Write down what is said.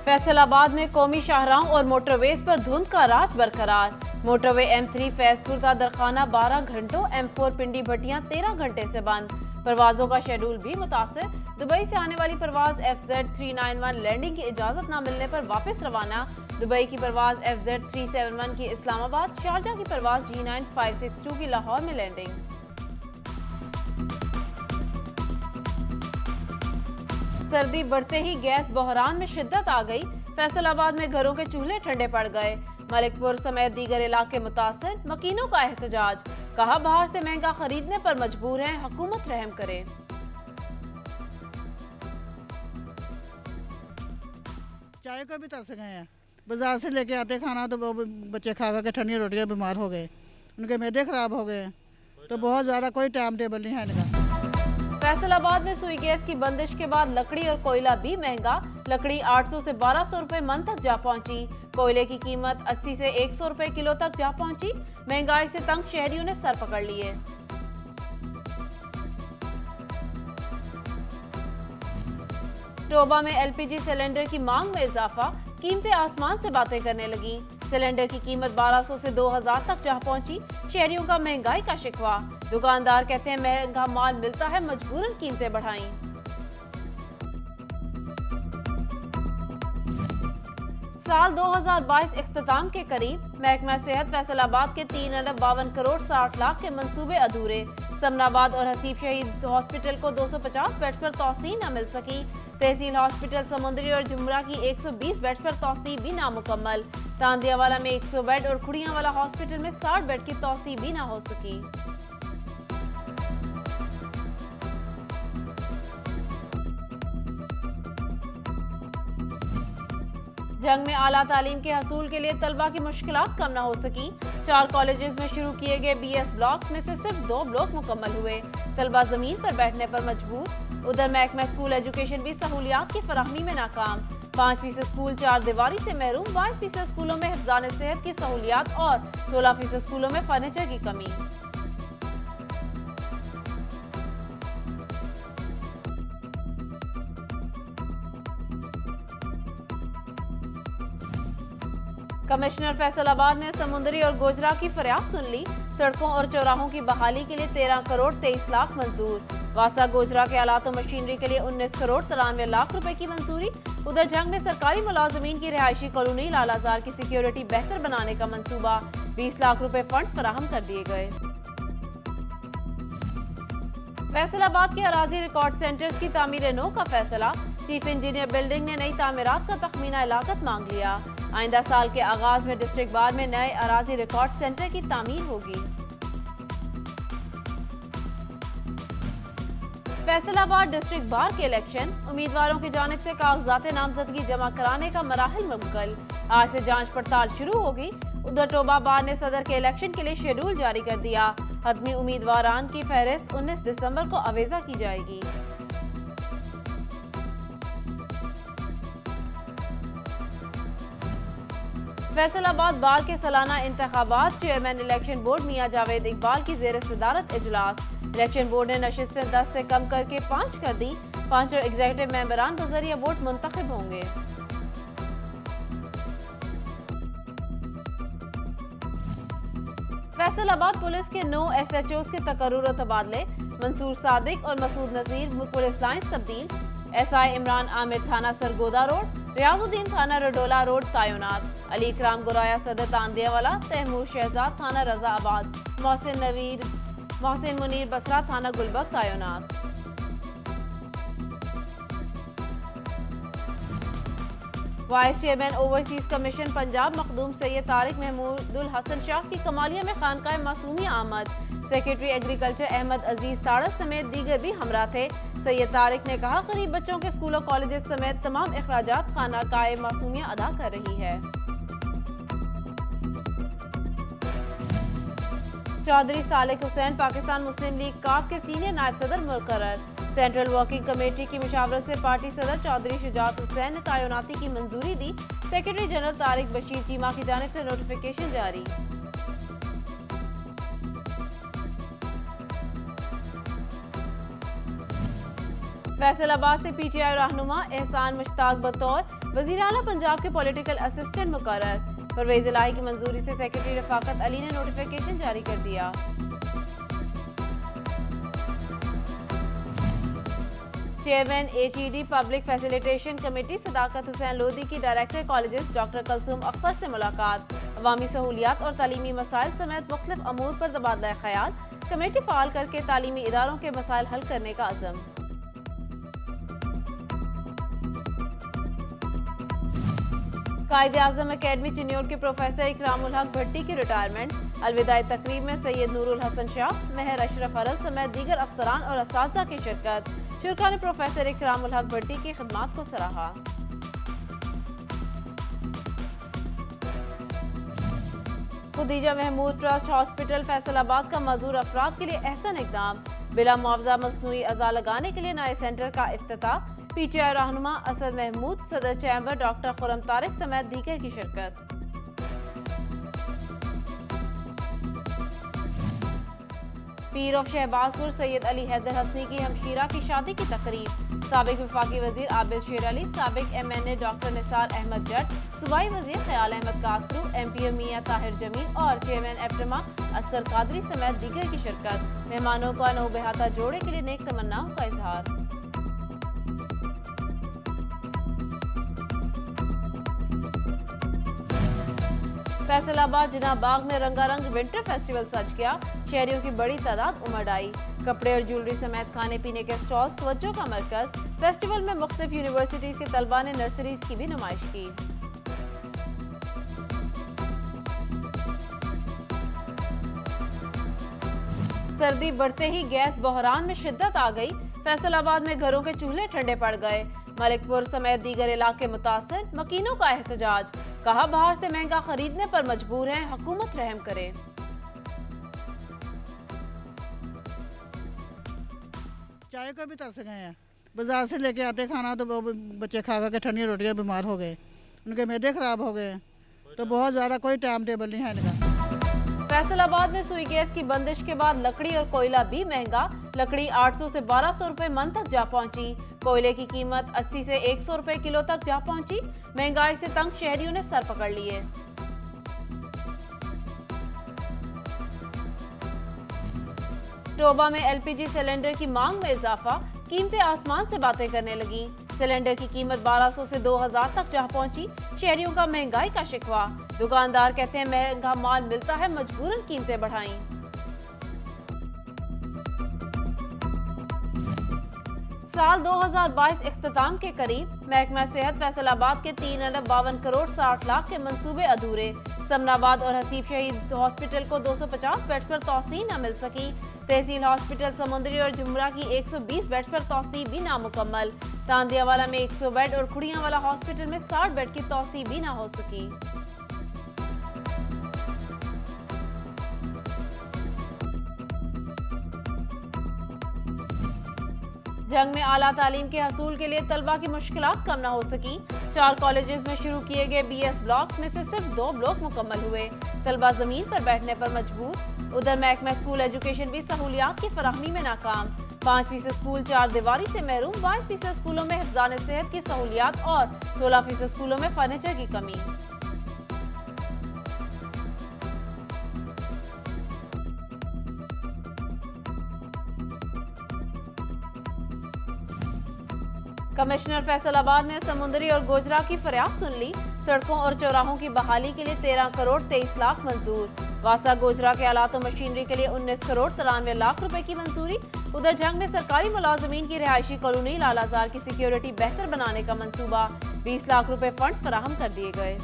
फैसलाबाद में कौमी शाहराहों और मोटरवेज पर धुंध का राज बरकरार। मोटरवे M3 फैजपुर का दरखाना 12 घंटों, M4 पिंडी भटियां 13 घंटे से बंद। परवाजों का शेड्यूल भी मुतासिर। दुबई से आने वाली परवाज FZ391 लैंडिंग की इजाजत न मिलने पर वापस रवाना। दुबई की परवाज FZ371 की इस्लामाबाद, शारजा की परवाज G9562 की लाहौर में लैंडिंग। सर्दी बढ़ते ही गैस बहरान में शिद्दत आ गई। फैसलाबाद में घरों के चूल्हे ठंडे पड़ गए। मलिकपुर समेत दीगर इलाके मुतासिर। मकीनों का एहतजाज, कहा बाहर से महंगा खरीदने पर मजबूर हैं, हुकूमत रहम करे। चाय को भी तरस गए हैं। बाजार से लेके आते खाना तो वो बच्चे खा खा के ठंडी रोटियां बीमार हो गए, उनके मैदे खराब हो गए। तो बहुत ज़्यादा कोई टाइम टेबल नहीं है इनका। फैसलाबाद में सुई गैस की बंदिश के बाद लकड़ी और कोयला भी महंगा। लकड़ी 800 से 1200 रुपए मन तक जा पहुंची। कोयले की कीमत 80 से 100 रुपए किलो तक जा पहुंची। महंगाई से तंग शहरियों ने सर पकड़ लिए। टोबा में LPG सिलेंडर की मांग में इजाफा। कीमतें आसमान से बातें करने लगी। सिलेंडर की कीमत 1200 से 2000 तक जा पहुंची। शहरियों का महंगाई का शिकवा। दुकानदार कहते हैं महंगा माल मिलता है, मजबूरन कीमतें बढ़ाई। साल 2022 इख्तिताम के करीब। महकमा सेहत फैसलाबाद के 3 अरब 52 करोड़ 60 लाख के मंसूबे अधूरे। समनाबाद और हसीब शहीद हॉस्पिटल को 250 बेड्स पर तौसीह न मिल सकी। तहसील हॉस्पिटल समुंदरी और जुमरा की 120 बेड्स पर तौसीह भी नामुकम्मल। तांदियावाला में 100 बेड और खुड़ियावाला हॉस्पिटल में 60 बेड की तौसीह भी न हो सकी। जंग में आला तालीम के हसूल के लिए तलबा की मुश्किलात कम न हो सकी। 4 कॉलेजेस में शुरू किए गए BS ब्लॉक्स में से सिर्फ 2 ब्लॉक मुकम्मल हुए। तलबा जमीन पर बैठने पर मजबूर। उधर महकमा स्कूल एजुकेशन भी सहूलियात की फराहमी में नाकाम। 5% स्कूल 4 दीवारी से महरूम। 22% स्कूलों में हिफ्जान सेहत की सहूलियात और 16% स्कूलों में फर्नीचर की कमी। कमिश्नर फैसलाबाद ने समुंदरी और गोजरा की फरियाद सुन ली। सड़कों और चौराहों की बहाली के लिए 13 करोड़ 23 लाख मंजूर। वासा गोजरा के आलात और मशीनरी के लिए 19 करोड़ 93 लाख रुपए की मंजूरी। उधर जंग में सरकारी मुलाजमीन की रिहायशी कॉलोनी लालाजार की सिक्योरिटी बेहतर बनाने का मंसूबा। 20 लाख रुपए फंड्स फराहम कर दिए गए। फैसलाबाद के अराजी रिकॉर्ड सेंटर्स की तामीर नौ का फैसला। चीफ इंजीनियर बिल्डिंग ने नई तामीरात का तखमीना लागत मांग लिया। आइंदा साल के आगाज में डिस्ट्रिक्ट बार में नए अराजी रिकॉर्ड सेंटर की तामीर होगी। फैसलाबाद डिस्ट्रिक्ट बार के इलेक्शन। उम्मीदवारों की जानिब से कागजात नामजदगी जमा कराने का मराहिल मुकम्मल। आज से जांच पड़ताल शुरू होगी। उधर टोबा बार ने सदर के इलेक्शन के लिए शेड्यूल जारी कर दिया। हतमी उम्मीदवारान की फहरिस्त 19 दिसंबर को अवेजा की जाएगी। फैसलाबाद बार के सालाना इंतखाबात। चेयरमैन इलेक्शन बोर्ड मियां जावेद इकबाल की जेर सदारत इजलास। इलेक्शन बोर्ड ने नशिस्तें 10 से कम करके 5 कर दी। 5 एग्जीक्यूटिव मेंबरान बजरिया वोट मुंतखब होंगे। फैसलाबाद पुलिस के 9 SHOs के तकर्रुर और तबादले। मंसूर सादिक और मसूद नजीर पुलिस लाइंस तब्दील। SI इमरान आमिर थाना सरगोदा रोड। रियाजुद्दीन थाना रडोला रोड तैनात। अली इकराम गुराया सदर तांदियावाला। तैमूर शहजाद थाना रजा आबाद। मोहसिन मुनीर बसरा थाना गुलबर्ग तैनात। Vice chairman overseas commission Punjab Makhdoom Syed Tariq Mahmoodul Hasan Shah की कमालिया में खानकाह मासूमिया आमद। सेक्रेटरी एग्रीकल्चर अहमद अजीज तारस समेत दीगर भी हमरा थे। सैयद तारिक ने कहा, गरीब बच्चों के स्कूलों कॉलेजेस समेत तमाम अखराजात खानकाह मासूमिया अदा कर रही है। चौधरी सालिक हुसैन पाकिस्तान मुस्लिम लीग काफ के सीनियर नायब सदर मुकर्रर। सेंट्रल वर्किंग कमेटी की मुशावरत से पार्टी सदर चौधरी शुजात हुसैन ने तैनाती की मंजूरी दी। सेक्रेटरी जनरल तारिक बशीर चीमा की जानिब से नोटिफिकेशन जारी। फैसलाबाद से पीटीआई रहनुमा एहसान मुश्ताक बतौर वजीर आला पंजाब के पॉलिटिकल असिस्टेंट मुकर्रर। परवेज इलाही की मंजूरी से सेक्रेटरी रफाकत अली ने नोटिफिकेशन जारी कर दिया। चेयरमैन एचईडी पब्लिक फैसिलिटेशन कमेटी सदाकत हुसैन लोधी की director colleges doctor Kulsoom Akhtar से मुलाकात। अवामी सहूलियात और तालीमी मसाइल समेत मुख्तलिफ अमूर पर तबादला ख्याल। कमेटी फाल करके तालीमी इदारों के मसाइल हल करने का अज़म। कायद-ए-आज़म अकेडमी चिन्योर के प्रोफेसर इकरामुल हक भट्टी की रिटायरमेंट। अलविदाई तकरीब में सैयद नूरुल हसन शाह, मेहर अशरफ हरल समेत दीगर अफसरान और असातिज़ा की शिरकत। शुरा ने प्रोफेसर इकरामुल हक भट्टी की खिदमात को सराहा। खुदीजा महमूद ट्रस्ट हॉस्पिटल फैसलाबाद का मजदूर अफराद के लिए एहसन इकदाम। बिला मुआवजा मसनूई अज़ा लगाने के लिए नए सेंटर का इफ्तिताह। पीटीआई रहनुमा असद महमूद, सदर चैम्बर डॉक्टर खुरम तारिक समेत दीगर की शिरकत। पीर ऑफ शहबाजपुर सैयद अली हैदर हसनी की हमशीरा की शादी की तकरीब। साबिक वफाकी वजीर आबिद शेर अली, साबिक MNA डॉक्टर निसार अहमद जट, सूबाई वजीर ख्याल अहमद कासरू, MPO मियां ताहिर जमील और चेयरमैन एप्टमा असगर कादरी समेत दीगर की शिरकत। मेहमानों का नौ बेहाता जोड़े के लिए नेक तमन्नाओं का इजहार। फैसलाबाद जिना बाग में रंगारंग विंटर फेस्टिवल सज गया। शहरियों की बड़ी तादाद उमड़ आई। कपड़े और ज्वेलरी समेत खाने पीने के स्टॉल्स तवज्जो का मरकज। फेस्टिवल में मुख्तलिफ यूनिवर्सिटीज के तलबा ने नर्सरीज की भी नुमाइश की। सर्दी बढ़ते ही गैस बहरान में शिद्दत आ गई। फैसलाबाद में घरों के चूल्हे ठंडे पड़ गए। मलिकपुर समेत दीगर इलाके मुतासर। मकीनों का एहतजाज। कहा बाहर से महंगा खरीदने पर मजबूर हैं, हुकूमत रहम करे। चाय को भी तरस गए हैं। बाजार से लेके आते खाना तो वो बच्चे खा खा के ठंडी रोटियां बीमार हो गए, उनके मैदे खराब हो गए। तो बहुत ज़्यादा कोई टाइम टेबल नहीं है इनका। फैसलाबाद में सुई गैस की बंदिश के बाद लकड़ी और कोयला भी महंगा। लकड़ी 800 से 1200 रुपए मन तक जा पहुंची। कोयले की कीमत 80 से 100 रुपए किलो तक जा पहुंची। महंगाई से तंग शहरियों ने सर पकड़ लिए। टोबा में LPG सिलेंडर की मांग में इजाफा। कीमतें आसमान से बातें करने लगी। सिलेंडर की कीमत 1200 से 2000 तक जा पहुंची। शहरियों का महंगाई का शिकवा। दुकानदार कहते हैं महंगा माल मिलता है, मजबूरन कीमतें बढ़ाई। साल 2022 इख्तिताम के करीब। महकमा सेहत फैसलाबाद के 3 अरब 52 करोड़ 60 लाख के मंसूबे अधूरे। समनाबाद और हसीब शहीद हॉस्पिटल को 250 बेड्स पर तौसीह न मिल सकी। तहसील हॉस्पिटल समुंदरी और जुमरा की 120 बेड्स पर तौसीह भी नामुकम्मल। तांदियावाला में 100 बेड और खुड़ियावाला हॉस्पिटल में 60 बेड की तौसीह भी ना हो सकी। जंग में आला तालीम के हसूल के लिए तलबा की मुश्किलात कम न हो सकी। 4 कॉलेजेस में शुरू किए गए BS ब्लॉक्स में से सिर्फ 2 ब्लॉक मुकम्मल हुए। तलबा जमीन पर बैठने पर मजबूर। उधर महकमा स्कूल एजुकेशन भी सहूलियात की फराहमी में नाकाम। 5% स्कूल 4 दीवारी से महरूम। 22% स्कूलों में हिफ्जान सेहत की सहूलियात और 16% स्कूलों में फर्नीचर की कमी। कमिश्नर फैसलाबाद ने समुंदरी और गोजरा की फरियाद सुन ली। सड़कों और चौराहों की बहाली के लिए 13 करोड़ 23 लाख मंजूर। वासा गोजरा के आलात और मशीनरी के लिए 19 करोड़ 93 लाख रुपए की मंजूरी। उधर जंग में सरकारी मुलाजमीन की रिहायशी कॉलोनी लालाजार की सिक्योरिटी बेहतर बनाने का मंसूबा। 20 लाख रुपए फंड्स फराहम कर दिए गए।